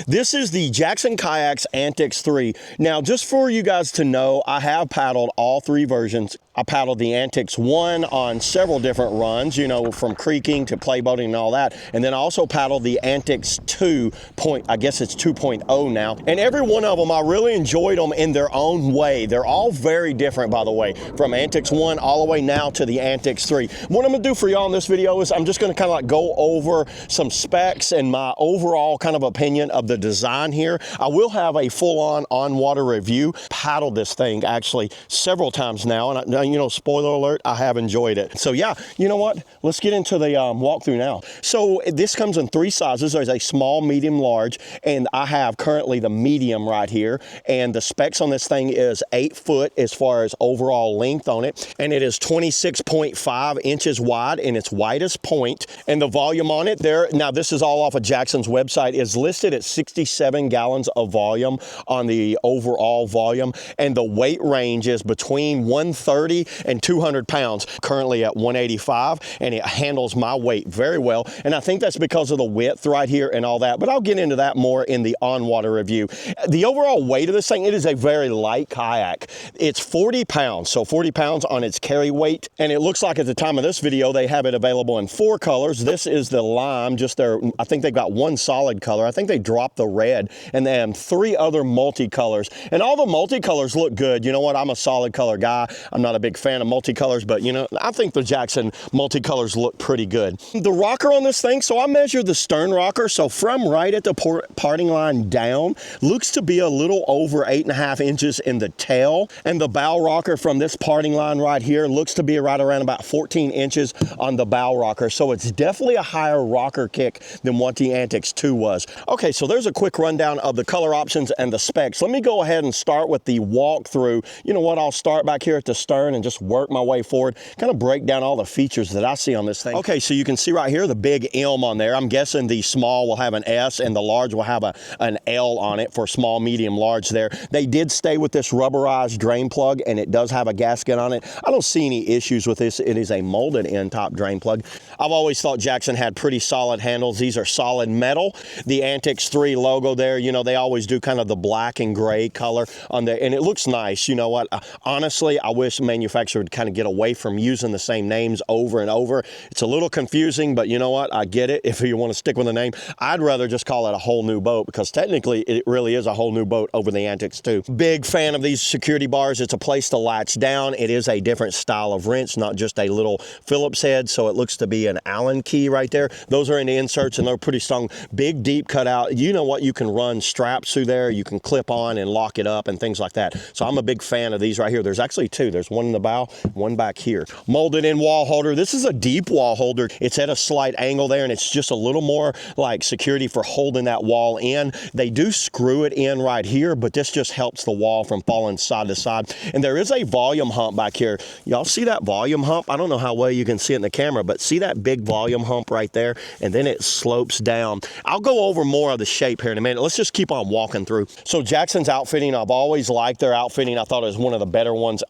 This is the Jackson Kayak's Antix 3. Now, just for you guys to know, I have paddled all three versions. I paddled the Antix 1 on several different runs, you know, from creeking to playboating and all that. And then I also paddled the Antix 2. I guess it's 2.0 now. And every one of them, I really enjoyed them in their own way. They're all very different, by the way, from Antix 1 all the way now to the Antix 3. What I'm gonna do for y'all in this video is I'm just gonna kind of like go over some specs and my overall kind of opinion of the design here. I will have a full-on on-water review. Paddled this thing actually several times now, and you know, spoiler alert, I have enjoyed it. So yeah, you know what? Let's get into the walkthrough now. So this comes in three sizes. There's a small, medium, large, and I have currently the medium right here. And the specs on this thing is 8 foot as far as overall length on it, and it is 26.5 inches wide in its widest point. And the volume on it there, now this is all off of Jackson's website, is listed at 67 gallons of volume on the overall volume, and the weight range is between 130 and 200 pounds, currently at 185, and it handles my weight very well. And I think that's because of the width right here and all that, but I'll get into that more in the on-water review. The overall weight of this thing, it is a very light kayak. It's 40 pounds, so 40 pounds on its carry weight, and it looks like at the time of this video, they have it available in 4 colors. This is the lime, just their, I think they've got one solid color. I think they dropped the red, and then 3 other multicolors, and all the multicolors look good. You know what? I'm a solid color guy. I'm not a big fan of multicolors, but you know, I think the Jackson multicolors look pretty good. The rocker on this thing, so I measured the stern rocker, so from right at the parting line down, looks to be a little over 8.5 inches in the tail, and the bow rocker from this parting line right here looks to be right around about 14 inches on the bow rocker, so it's definitely a higher rocker kick than what the Antix 2 was. Okay, so there's a quick rundown of the color options and the specs. Let me go ahead and start with the walkthrough. You know what? I'll start back here at the stern and just work my way forward, kind of break down all the features that I see on this thing. Okay, so you can see right here the big M on there. I'm guessing the small will have an S and the large will have an L on it for small, medium, large there. They did stay with this rubberized drain plug, and it does have a gasket on it. I don't see any issues with this. It is a molded end top drain plug. I've always thought Jackson had pretty solid handles. These are solid metal. The Antix 3 logo there, you know, they always do kind of the black and gray color on there, and it looks nice. You know what? Honestly, I wish manufacturer would kind of get away from using the same names over and over. It's a little confusing, but you know what? I get it. If you want to stick with the name, I'd rather just call it a whole new boat, because technically it really is a whole new boat over the Antix 2. Big fan of these security bars. It's a place to latch down. It is a different style of wrench, not just a little Phillips head, so it looks to be an Allen key right there. Those are in the inserts, and they're pretty strong. Big, deep cutout. You know what? You can run straps through there. You can clip on and lock it up and things like that. So I'm a big fan of these right here. There's actually 2. There's one in the bow, one back here. Molded in wall holder. This is a deep wall holder. It's at a slight angle there, and it's just a little more like security for holding that wall in. They do screw it in right here, but this just helps the wall from falling side to side. And there is a volume hump back here. Y'all see that volume hump? I don't know how well you can see it in the camera, but see that big volume hump right there? And then it slopes down. I'll go over more of the shape here in a minute. Let's just keep on walking through. So Jackson's outfitting, I've always liked their outfitting. I thought it was one of the better ones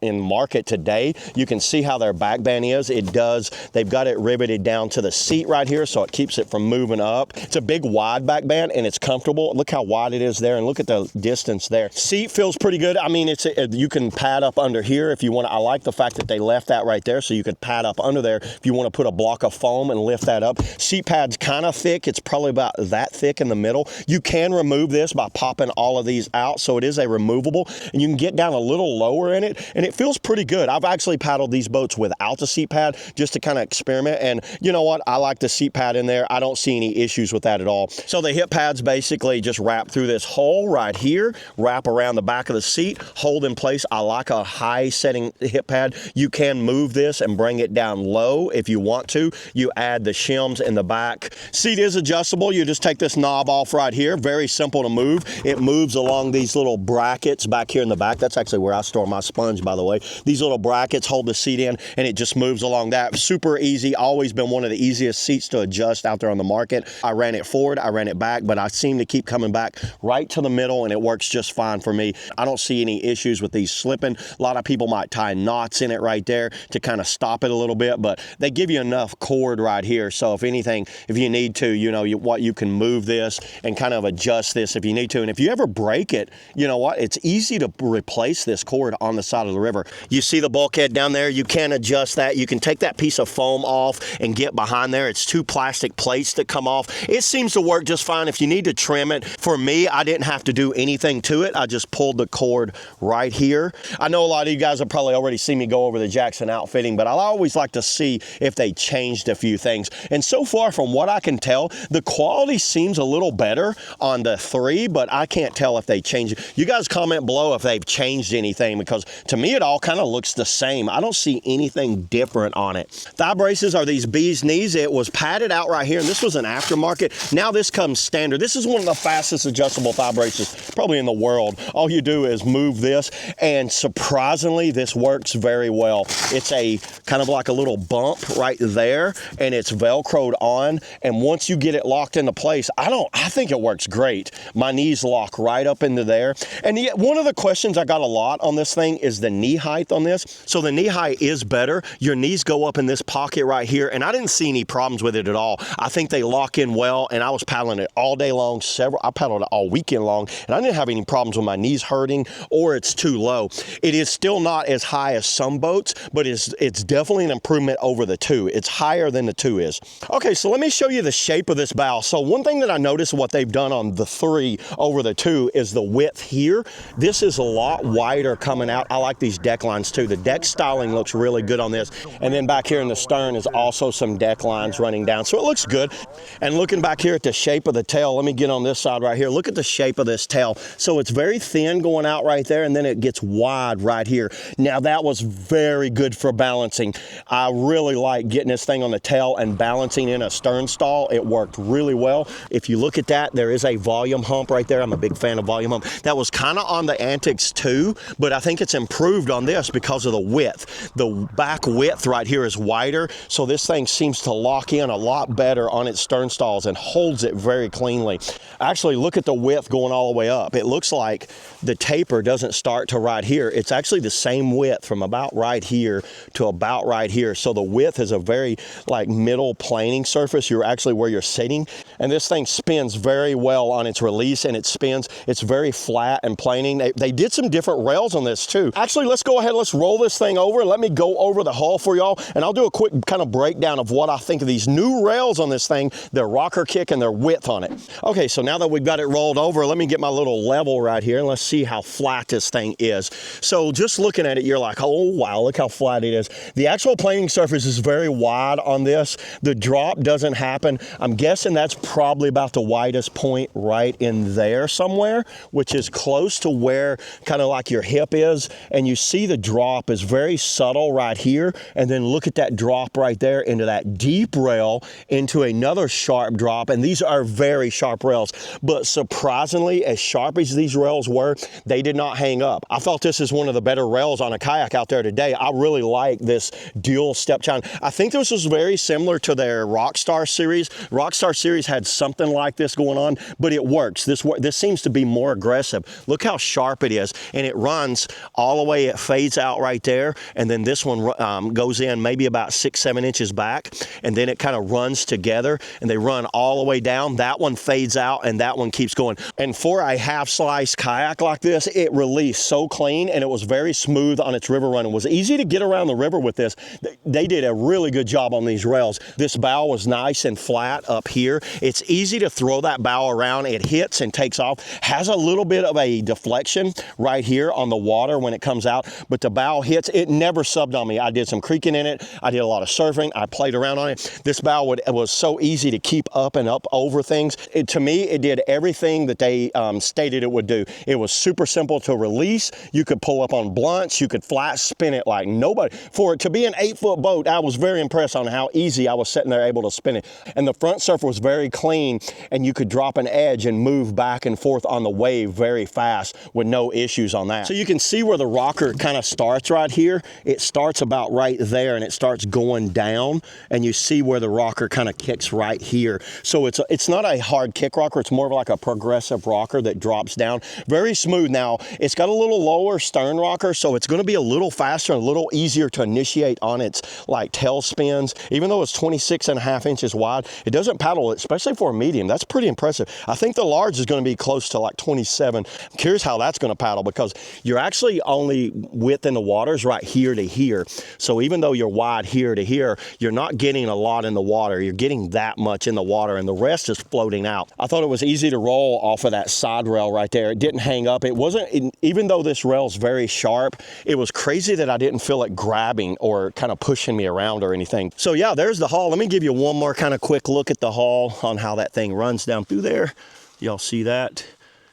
in market today. You can see how their back band is. They've got it riveted down to the seat right here, so it keeps it from moving up. It's a big wide back band, and it's comfortable. Look how wide it is there, and look at the distance there. Seat feels pretty good. I mean, you can pad up under here if you want. I like the fact that they left that right there, so you could pad up under there if you want to put a block of foam and lift that up. Seat pad's kind of thick. It's probably about that thick in the middle. You can remove this by popping all of these out, so it is a removable, and you can get down a little lower in it, and it feels pretty good. I've actually paddled these boats without the seat pad just to kind of experiment, and you know what? I like the seat pad in there. I don't see any issues with that at all. So the hip pads basically just wrap through this hole right here, wrap around the back of the seat, hold in place. I like a high setting hip pad. You can move this and bring it down low if you want to. You add the shims in the back. Seat is adjustable. You just take this knob off right here. Very simple to move. It moves along these little brackets brackets back here in the back. That's actually where I store my sponge, by the way. These little brackets hold the seat in, and it just moves along that. Super easy. Always been one of the easiest seats to adjust out there on the market. I ran it forward, I ran it back, but I seem to keep coming back right to the middle, and it works just fine for me. I don't see any issues with these slipping. A lot of people might tie knots in it right there to kind of stop it a little bit, but they give you enough cord right here. So if anything, if you need to, you can move this and kind of adjust this if you need to. And if you ever break it, you know what? It's easy to replace this cord on the side of the river. You see the bulkhead down there? You can adjust that. You can take that piece of foam off and get behind there. It's 2 plastic plates that come off. It seems to work just fine. If you need to trim it, for me, I didn't have to do anything to it. I just pulled the cord right here. I know a lot of you guys have probably already seen me go over the Jackson outfitting, but I always like to see if they changed a few things. And so far, from what I can tell, the quality seems a little better on the 3, but I can't tell if they changed it. You guys comment below if they've changed anything, because to me, it all kind of looks the same. I don't see anything different on it. Thigh braces are these bee's knees. It was padded out right here, and this was an aftermarket. Now this comes standard. This is one of the fastest adjustable thigh braces probably in the world. All you do is move this, and surprisingly, this works very well. It's a kind of like a little bump right there, and it's Velcroed on, and once you get it locked into place, I think it works great. My knees lock right up into there. And yet, one of the questions I got a lot on this thing is the knee height on this. So the knee height is better. Your knees go up in this pocket right here, and I didn't see any problems with it at all. I think they lock in well, and I was paddling it all day long. I paddled it all weekend long, and I didn't have any problems with my knees hurting or it's too low. It is still not as high as some boats, but it's definitely an improvement over the 2. It's higher than the 2 is. Okay, so let me show you the shape of this bow. So one thing that I noticed what they've done on the 3 over the 2 is the width here. This is a lot wider coming out. I like these deck lines too. The deck styling looks really good on this. And then back here in the stern is also some deck lines running down. So it looks good. And looking back here at the shape of the tail, let me get on this side right here. Look at the shape of this tail. So it's very thin going out right there, and then it gets wide right here. Now that was very good for balancing. I really like getting this thing on the tail and balancing in a stern stall. It worked really well. If you look at that, there is a volume hump right there. I'm a big fan of volume hump. That was kind of on the Antix too, but I think it's improved on this because of the width. The back width right here is wider, so this thing seems to lock in a lot better on its stern stalls and holds it very cleanly. Actually, look at the width going all the way up. It looks like the taper doesn't start to right here. It's actually the same width from about right here to about right here. So the width is a very like middle planing surface. You're actually where you're sitting, and this thing spins very well on its release, and it spins. It's very flat and planing. They did some different rails on this too. Actually, let's go ahead, let's roll this thing over. Let me go over the hull for y'all, and I'll do a quick kind of breakdown of what I think of these new rails on this thing, their rocker kick and their width on it. Okay, so now that we've got it rolled over, let me get my little level right here, and let's see how flat this thing is. So just looking at it, you're like, oh wow, look how flat it is. The actual planing surface is very wide on this. The drop doesn't happen. I'm guessing that's probably about the widest point right in there somewhere, which is close to where kind of like your hip is, and you see the drop is very subtle right here, and then look at that drop right there into that deep rail into another sharp drop, and these are very sharp rails, but surprisingly, as sharp as these rails were, they did not hang up. I thought this is one of the better rails on a kayak out there today. I really like this dual step chine. I think this was very similar to their Rockstar series. Rockstar series had something like this going on, but it works. This seems to be more aggressive. Look how sharp it is, and it runs all the way. It fades out right there, and then this one goes in maybe about 6-7 inches back, and then it kind of runs together, and they run all the way down. That one fades out, and that one keeps going. And for a half slice kayak like this, it released so clean, and it was very smooth on its river run. It was easy to get around the river with this. They did a really good job on these rails. This bow was nice and flat up here. It's easy to throw that bow around. It hits and takes off. Has a little bit of a deflection right here on the water when it comes out, but the bow hits. It never subbed on me. I did some creaking in it. I did a lot of surfing. I played around on it. This bow was so easy to keep up and up over things. To me, it did everything that they stated it would do. It was super simple to release. You could pull up on blunts. You could flat spin it like nobody. For it to be an 8-foot boat, I was very impressed on how easy I was sitting there able to spin it. And the front surf was very clean, and you could drop an edge and move back and forth on the wave very fast. surface with no issues on that. So you can see where the rocker kind of starts right here. It starts about right there and it starts going down, and you see where the rocker kind of kicks right here. So it's not a hard kick rocker, it's more of like a progressive rocker that drops down. Very smooth. Now, it's got a little lower stern rocker, so it's gonna be a little faster and a little easier to initiate on its like tail spins. Even though it's 26.5 inches wide, it doesn't paddle, especially for a medium. That's pretty impressive. I think the large is gonna be close to like 27. I'm curious how that's gonna paddle, because you're actually only width in the waters right here to here. So even though you're wide here to here, you're not getting a lot in the water. You're getting that much in the water, and the rest is floating out. I thought it was easy to roll off of that side rail right there. It didn't hang up. It wasn't, even though this rail's very sharp, it was crazy that I didn't feel it grabbing or kind of pushing me around or anything. So yeah, there's the haul. Let me give you one more kind of quick look at the haul on how that thing runs down through there. Y'all see that?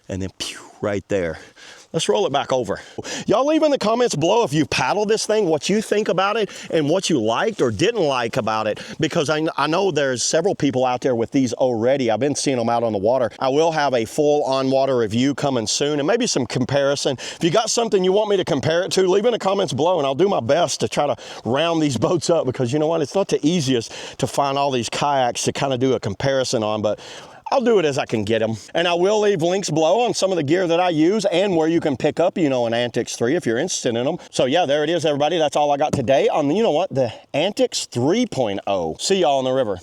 And then pew, right there. Let's roll it back over. Y'all leave in the comments below if you paddled this thing, what you think about it and what you liked or didn't like about it, because I know there's several people out there with these already. I've been seeing them out on the water. I will have a full on-water review coming soon, and maybe some comparison. If you got something you want me to compare it to, leave in the comments below, and I'll do my best to try to round these boats up, because you know what? It's not the easiest to find all these kayaks to kind of do a comparison on, but I'll do it as I can get them. And I will leave links below on some of the gear that I use and where you can pick up, you know, an Antix 3 if you're interested in them. So yeah, there it is, everybody. That's all I got today on, you know what, the Antix 3.0. See y'all on the river.